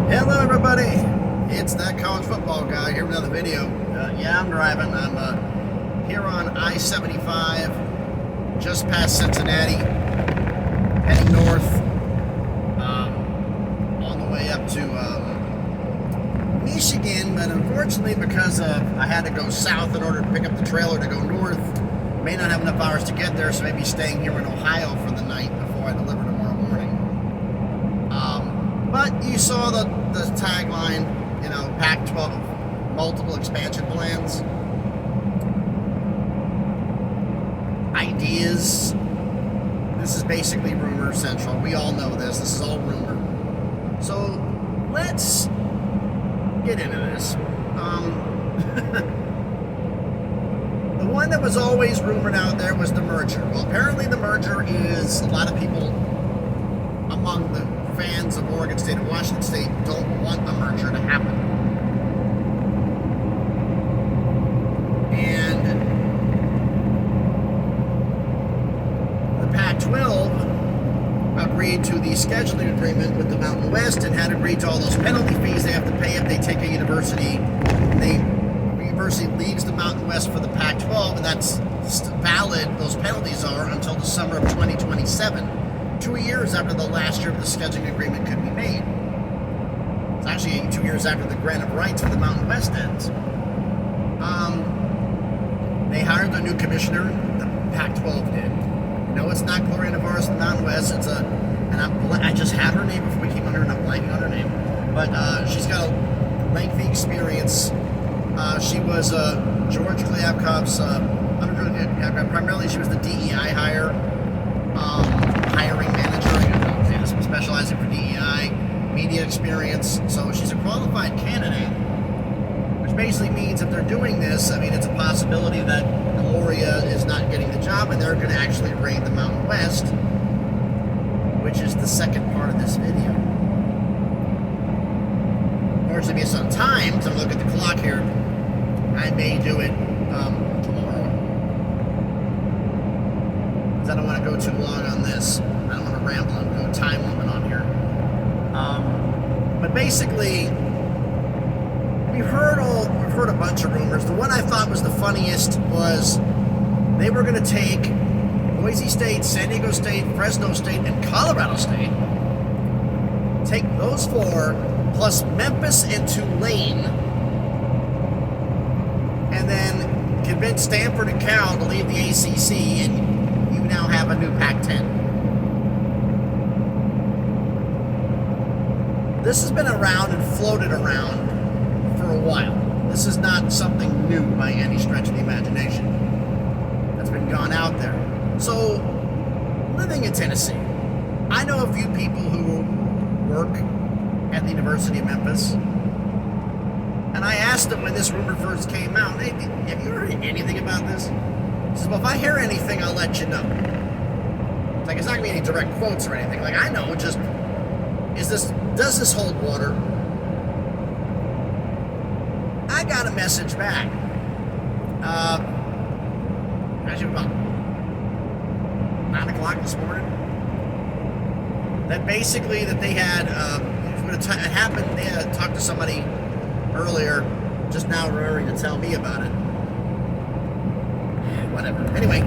Hello everybody, it's that college football guy here with another video. Yeah, I'm driving. I'm here on I-75, just past Cincinnati, heading north, on the way up to Michigan, but unfortunately because I had to go south in order to pick up the trailer to go north, may not have enough hours to get there, so maybe staying here in Ohio for the night before I deliver tomorrow morning. But you saw the tagline, you know, Pac-12, multiple expansion plans, ideas. This is basically rumor central. We all know this. This is all rumor. So let's get into this. The one that was always rumored out there was the merger. Well, apparently the merger is, a lot of people among the fans of Oregon State and Washington State don't want a merger to happen. And the Pac-12 agreed to the scheduling agreement with the Mountain West and had agreed to all those penalty fees they have to pay if they take a university. The university leaves the Mountain West for the Pac-12, and that's valid, those penalties are, until the summer of 2027. 2 years after the last year of the scheduling agreement could be made. It's actually 2 years after the grant of rights for the Mountain West ends. They hired a new commissioner, the Pac-12 did. No, it's not Gloria Navarro from the Mountain West. It's I just had her name before we came on her, and I'm blanking on her name. But she's got a lengthy experience. She was George Kliavkoff's undergraduate. Primarily, she was the DEI hiring manager, specializing for DEI, media experience. So she's a qualified candidate, which basically means if they're doing this, I mean, it's a possibility that Gloria is not getting the job and they're going to actually raid the Mountain West, which is the second part of this video. Unfortunately, based on time, to look at the clock here, I may do it tomorrow. I don't want to go too long on this. I don't want to ramble and go time limit on here. But basically, we've heard a bunch of rumors. The one I thought was the funniest was they were going to take Boise State, San Diego State, Fresno State, and Colorado State. Take those four plus Memphis and Tulane, and then convince Stanford and Cal to leave the ACC, and now have a new Pac-10. This has been around and floated around for a while. This is not something new by any stretch of the imagination. That's been gone out there. So, living in Tennessee, I know a few people who work at the University of Memphis, and I asked them when this rumor first came out, hey, have you heard anything about this? He says, well, if I hear anything, I'll let you know. It's like, it's not going to be any direct quotes or anything. Like, I know, just, does this hold water? I got a message back. Actually, about 9 o'clock this morning. That basically, that they had, it happened, they had talked to somebody earlier, just now remembering to tell me about it. Whatever. Anyway,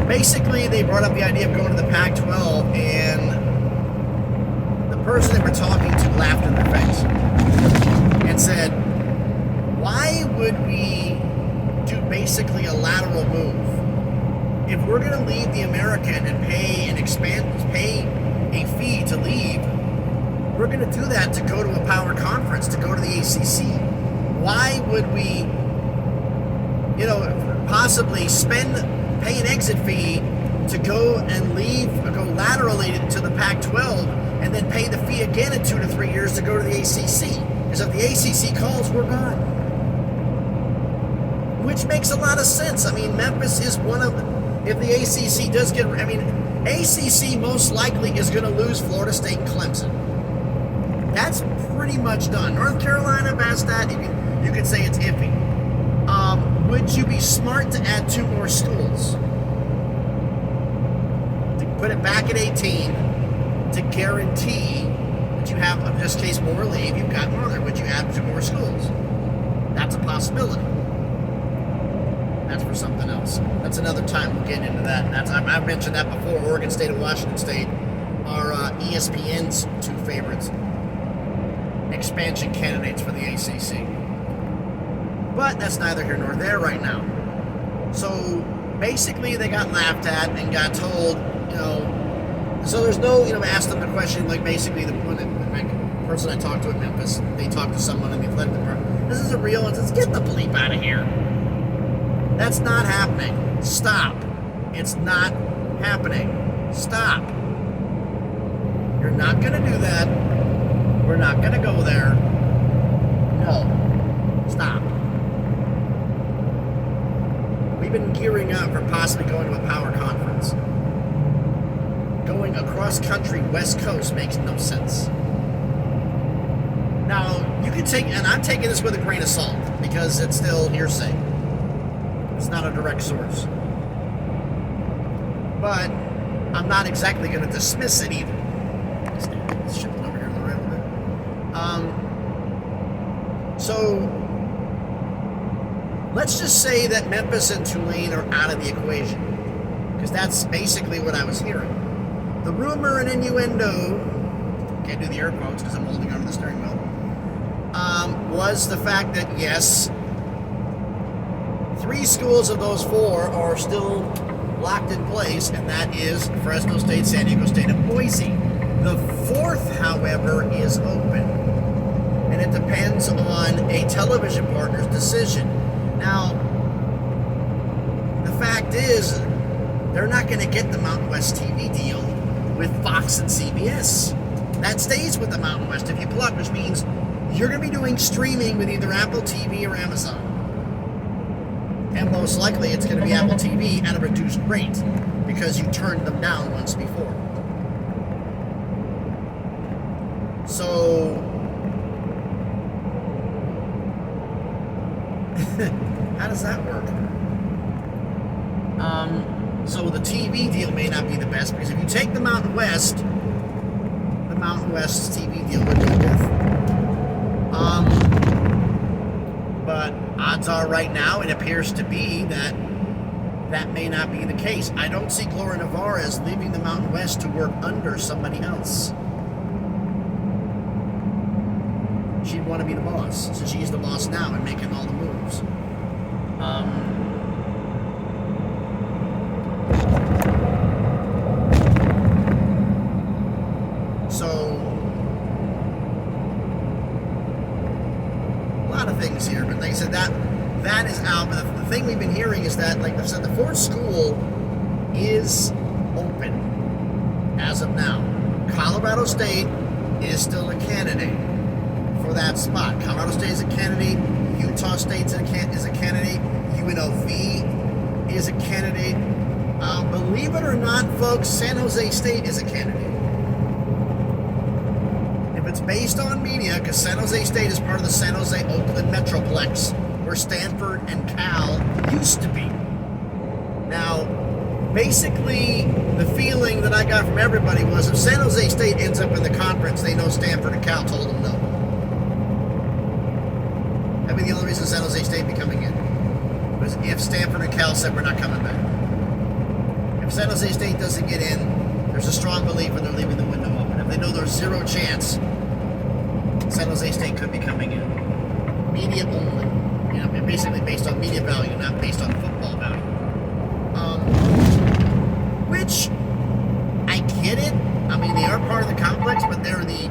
basically they brought up the idea of going to the Pac-12, and the person they were talking to laughed in their face and said, why would we do basically a lateral move? If we're going to leave the American and pay a fee to leave, we're going to do that to go to a power conference, to go to the ACC. Why would we, possibly pay an exit fee to go and leave, or go laterally to the Pac-12, and then pay the fee again in 2 to 3 years to go to the ACC? Because if the ACC calls, we're gone. Which makes a lot of sense. I mean, Memphis is one of the, if the ACC does get, ACC most likely is going to lose Florida State and Clemson. That's pretty much done. North Carolina, past that, you could say it's iffy. Would you be smart to add 2 more schools? To put it back at 18, to guarantee that you have a this case more leave, you've got more there. Would you add to more schools? That's a possibility. That's for something else. That's another time we'll get into that. I've mentioned that before. Oregon State and Washington State are ESPN's two favorites, expansion candidates for the ACC. But that's neither here nor there right now. So basically they got laughed at and got told, so there's no, asked them the question, like basically the person I talked to in Memphis, they talked to someone in the athletic department. This isn't real. It's get the bleep out of here. That's not happening. Stop. It's not happening. Stop. You're not going to do that. We're not going to go there. No. Stop. We've been gearing up for possibly going to a power conference. Going across country, West Coast, makes no sense. Now, you can take, and I'm taking this with a grain of salt, because it's still hearsay. It's not a direct source. But I'm not exactly going to dismiss it either. It's shifting over here on the right a bit. So, let's just say that Memphis and Tulane are out of the equation. Because that's basically what I was hearing. The rumor and innuendo, can't do the air quotes because I'm holding onto the steering wheel, was the fact that, yes, 3 schools of those 4 are still locked in place, and that is Fresno State, San Diego State, and Boise. The 4th, however, is open, and it depends on a television partner's decision. Now, the fact is, they're not going to get the Mountain West TV deal with Fox and CBS. That stays with the Mountain West if you plug, which means you're going to be doing streaming with either Apple TV or Amazon. And most likely it's going to be Apple TV at a reduced rate because you turned them down once before. So, how does that work? So the TV deal may not be the best, because if you take the Mountain West's TV deal would be good. But odds are right now it appears to be that that may not be the case. I don't see Gloria Nevarez leaving the Mountain West to work under somebody else. She'd want to be the boss, so she's the boss now and making all the moves. So, a lot of things here, but like I said, that is out. But the thing we've been hearing is that, like I said, the 4th school is open as of now. Colorado State is still a candidate for that spot. Colorado State is a candidate. Utah State is a candidate. UNLV is a candidate. Believe it or not, folks, San Jose State is a candidate. If it's based on media, because San Jose State is part of the San Jose Oakland Metroplex, where Stanford and Cal used to be. Now, basically, the feeling that I got from everybody was if San Jose State ends up in the conference, they know Stanford and Cal told them no. That'd be the only reason San Jose State be coming in. Was if Stanford and Cal said we're not coming back. If San Jose State doesn't get in, there's a strong belief that they're leaving the window open. If they know there's 0 chance, San Jose State could be coming in. Media only. Basically based on media value, not based on football value. Which, I get it. I mean, they are part of the complex, but they're the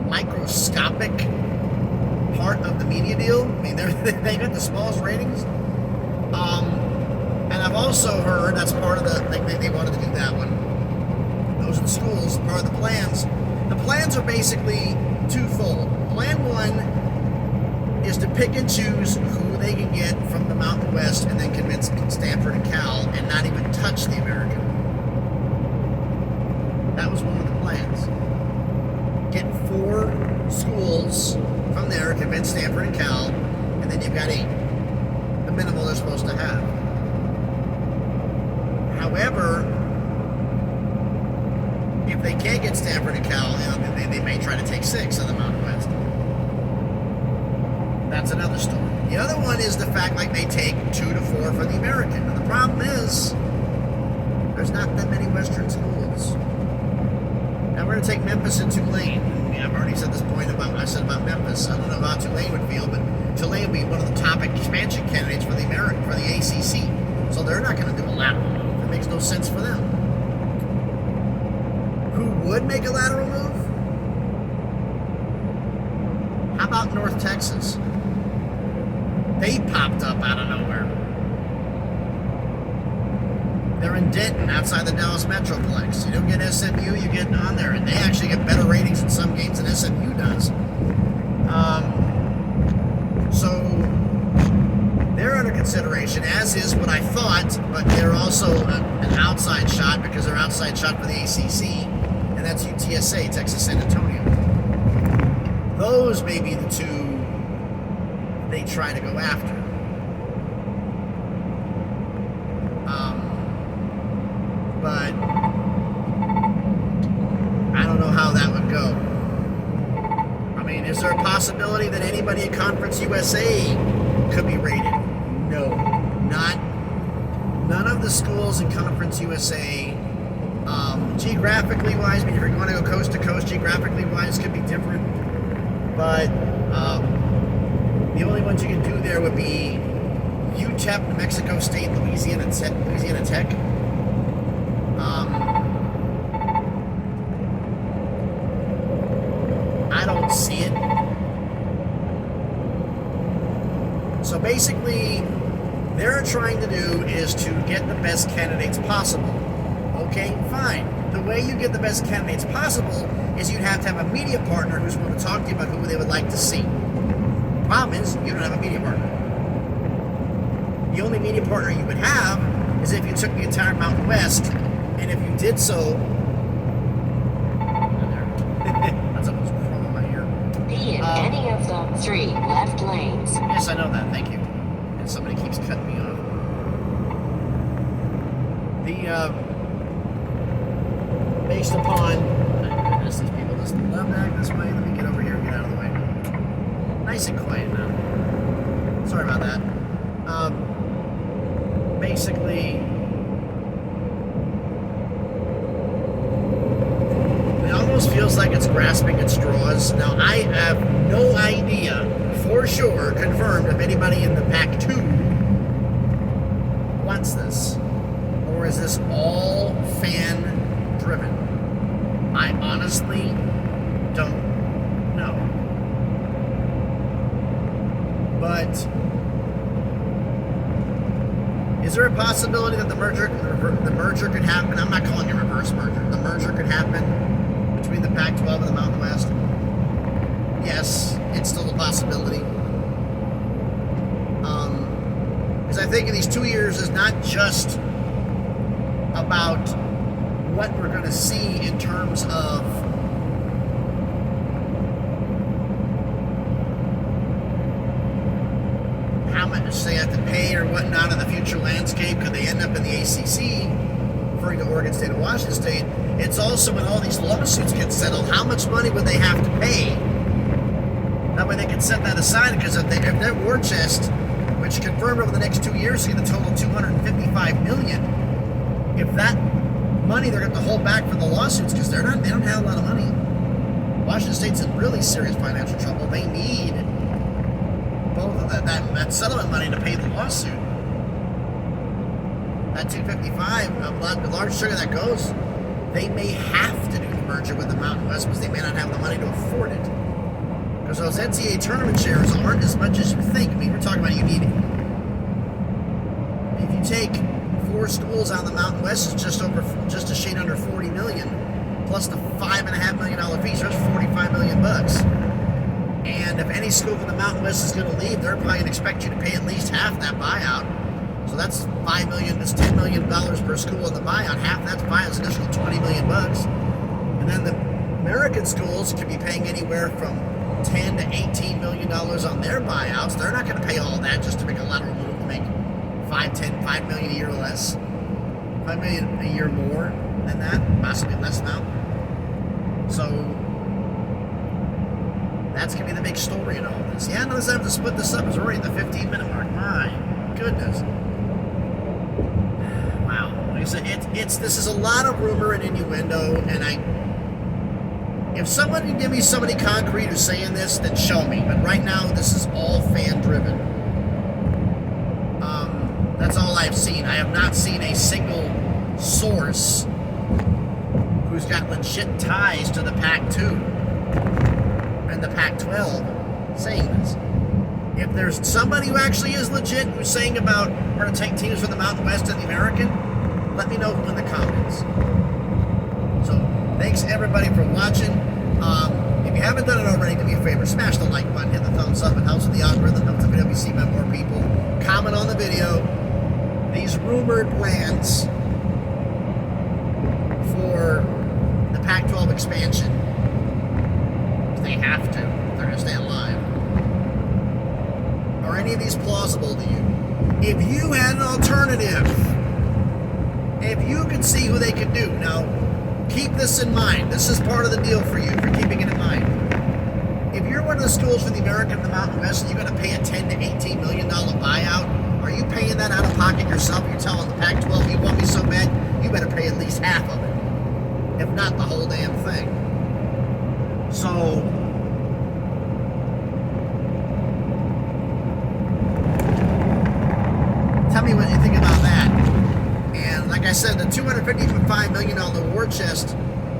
microscopic part of the media deal. I mean, they got the smallest ratings. And I've also heard that's part of the, they wanted to do that one. Those are the schools, part of the plans. The plans are basically twofold. Plan 1 is to pick and choose who they can get from the Mountain West and then convince Stanford and Cal and not even touch the American. That was one of the plans. Get 4 schools from there, convince Stanford and Cal, and then you've got 8. The minimal they're supposed to have. However, If they can't get Stanford and Cal, they may try to take 6 in the Mountain West. That's another story. The other one is the fact like they take 2 to 4 for the American. And the problem is there's not that many Western schools. Now we're going to take Memphis and Tulane. I've already said this point about Memphis. I don't know how Tulane would feel, but Tulane would be one of the top expansion candidates for the ACC. So they're not going to do a lateral move. It makes no sense for them. Who would make a lateral move? How about North Texas? They popped up out of nowhere. They're in Denton, outside the Dallas Metroplex. You don't get SMU, you get on there. And they actually get better ratings in some games than SMU does. So they're under consideration, as is what I thought, but they're also an outside shot because they're outside shot for the ACC, and that's UTSA, Texas San Antonio. Those may be the 2 they try to go after. But I don't know how that would go. I mean, is there a possibility that anybody at Conference USA could be rated? No, none of the schools in Conference USA, geographically wise, I mean, if you're going to go coast to coast, geographically wise, could be different. But the only ones you can do there would be UTEP, New Mexico State, Louisiana Tech. I don't see it. So basically, they're trying to do is to get the best candidates possible. Okay, fine. The way you get the best candidates possible is you'd have to have a media partner who's going to talk to you about who they would like to see. Problem is, you don't have a media partner. The only media partner you would have is if you took the entire Mountain West, and if you did so... That's almost crawling my ear. Be in any of the 3 left lanes. Yes, I know that. Thank you. And somebody keeps cutting me off. Based upon... Goodness, these people just love to act this way. Let me get over here and get out of the way. Nice and quiet now. Sorry about that. Basically, it almost feels like it's grasping at straws. Now, I have no idea for sure, confirmed, if anybody in the Pac-12 wants this. Or is this all fan-driven? I honestly don't know. But is there a possibility that the merger could happen? I'm not calling it a reverse merger. The merger could happen between the Pac-12 and the Mountain West. Yes, it's still a possibility. Because I think in these 2 years is not just about what we're going to see in terms of how much they have to pay or whatnot in the future landscape. Could they end up in the ACC, referring to Oregon State and Washington State? It's also when all these lawsuits get settled, how much money would they have to pay? That way they can set that aside, because if their war chest, which confirmed over the next 2 years, is going to total $255 million, if that money they're going to hold back for the lawsuits, because they don't have a lot of money. Washington State's in really serious financial trouble. They need both of that settlement money to pay the lawsuit. That 255, a large chunk of that goes. They may have to do the merger with the Mountain West because they may not have the money to afford it. Because those NCAA tournament shares aren't as much as you think. I mean, we're talking about if you take 4 schools on the Mountain West, it's just a shade under $40 million, plus the $5.5 million fees. There's $45 million bucks. And if any school from the Mountain West is going to leave, they're probably going to expect you to pay at least half that buyout. So that's $5 million. That's $10 million per school in the buyout. Half that's buyout is an additional $20 million bucks. And then the American schools could be paying anywhere from $10 to $18 million on their buyouts. They're not going to pay all that just to make a lateral move to make $5 million a year less, $5 million a year more than that, possibly less amount. So that's going to be the big story in all this. Yeah, no, I have to split this up. It's already at the 15-minute mark. My goodness. Wow. Like I said, this is a lot of rumor and innuendo, and if someone can give me somebody concrete who's saying this, then show me. But right now, this is all fan-driven. That's all I've seen. I have not seen a single source who's got legit ties to the Pac-12 and the Pac-12 saying this. If there's somebody who actually is legit who's saying about we're going to take teams from the Mountain West and the American, let me know in the comments. So, thanks everybody for watching. If you haven't done it already, do me a favor, smash the like button, hit the thumbs up. It helps with the algorithm, helps the video be seen by more people. Comment on the video. These rumored plans for the Pac-12 expansion, they have to, if they're going to stay alive. Are any of these plausible to you? If you had an alternative, if you could see who they could do, now keep this in mind. This is part of the deal for you, for keeping it in mind. If you're one of the schools for the American and the Mountain West, and you're going to pay a $10 to $18 million buyout, are you paying that out of pocket yourself? You're telling the Pac-12, you want me so bad, you better pay at least half of it, if not the whole damn thing. So, tell me what you think about that. And like I said, the $255 million war chest,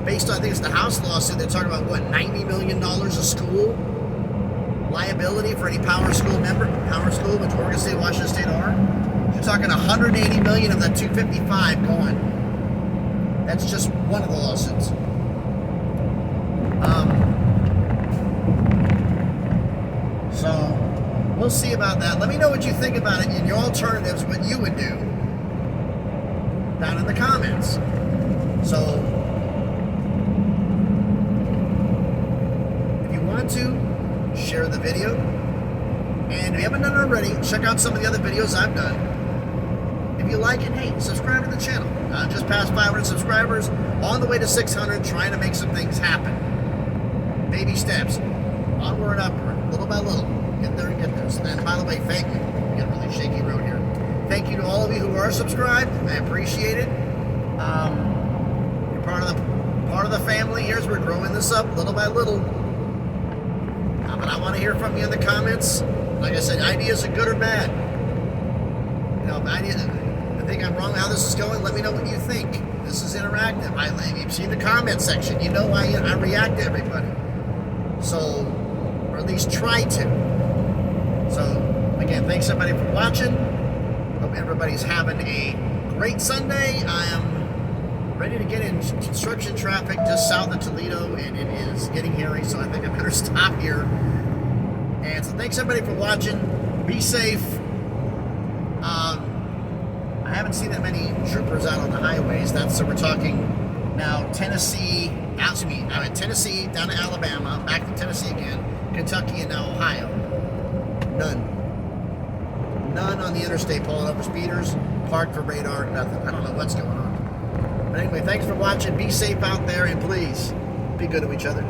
based on, I think it's the House lawsuit, they're talking about, what, $90 million a school? Liability for any power school member, which Oregon State, Washington State are. You're talking $180 million of that 255 gone. That's just one of the lawsuits. So we'll see about that. Let me know what you think about it and your alternatives, what you would do down in the comments. So if you want to, share the video, and if you haven't done it already, check out some of the other videos I've done. If you like it, hey, subscribe to the channel. Just past 500 subscribers, on the way to 600, trying to make some things happen. Baby steps, onward and upward, little by little, get there and get there. So then, by the way, thank you. We got a really shaky road here. Thank you to all of you who are subscribed. I appreciate it. You're part of the family here as we're growing this up little by little. But I want to hear from you in the comments. Like I said, ideas are good or bad. You know, if I think I'm wrong how this is going, let me know what you think. This is interactive. You've seen the comment section. You know I react to everybody. So, or at least try to. So, again, thanks everybody for watching. Hope everybody's having a great Sunday. I am ready to get in construction traffic just south of Toledo, and it is getting hairy, so I think I better stop here. And so thanks everybody for watching. Be safe. I haven't seen that many troopers out on the highways. So we're talking now Tennessee, Tennessee, down to Alabama, back to Tennessee again, Kentucky, and now Ohio. None on the interstate pulling over speeders, parked for radar, nothing. I don't know what's going on. But anyway, thanks for watching. Be safe out there, and please be good to each other.